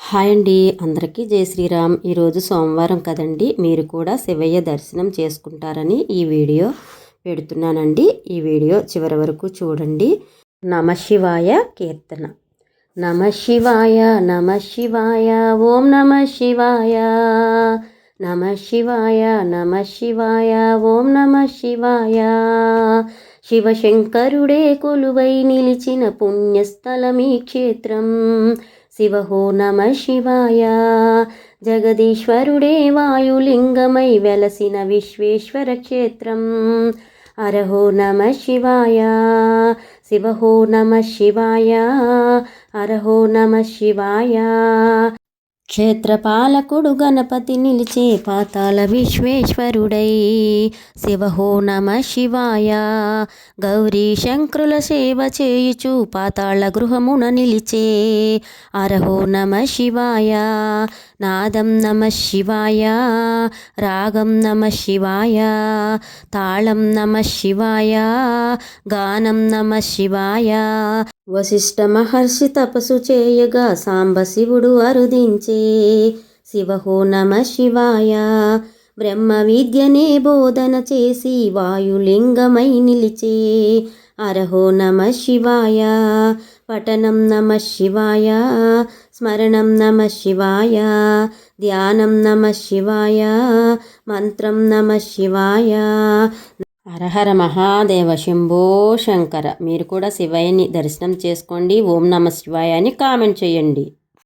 Hi అండి, అందరికీ జై శ్రీరామ్. ఈరోజు సోమవారం కదండి, మీరు కూడా శివయ్య దర్శనం చేసుకుంటారని ఈ వీడియో పెడుతున్నానండి. ఈ వీడియో చివరి వరకు చూడండి. నమ శివాయ కీర్తన. నమ శివాయ నమ శివాయ ఓం నమ శివాయ. నమ శివాయ నమ శివాయ ఓం నమ శివాయ. శివశంకరుడే కొలువై నిలిచిన పుణ్యస్థలమీ క్షేత్రం. శివహో నమ శివాయ. జగదీశ్వరుడే వాయులింగమై వెలసిన విశ్వేశ్వర క్షేత్రం. అరహో నమ శివాయ. శివహో నమ శివాయ. అరహో నమ శివాయ. క్షేత్రపాలకుడు గణపతి నిలిచే పాతాళ విశ్వేశ్వరుడై. శివహో నమ శివాయ. గౌరీ శంకరుల సేవ చేయుచు పాతాళ గృహమున నిలిచే. అరహో నమ శివాయ. నాదం నమ శివాయ. రాగం నమ శివాయ. తాళం నమ శివాయ. గానం నమ శివాయ. వశిష్ఠ మహర్షి తపస్సు చేయగా సాంబశివుడు అరుదించే. శివహో నమ శివాయ. బ్రహ్మ విద్యనే బోధన చేసి వాయులింగమై నిలిచే. అరహో నమ శివాయ. పఠనం నమ శివాయ. స్మరణం నమ శివాయ. ధ్యానం నమ శివాయ. మంత్రం నమ శివాయ. హరహర మహాదేవ శంభో శంకర. మీరు కూడా శివయ్యని దర్శనం చేసుకోండి. ఓం నమ శివాయ అని కామెంట్ చేయండి.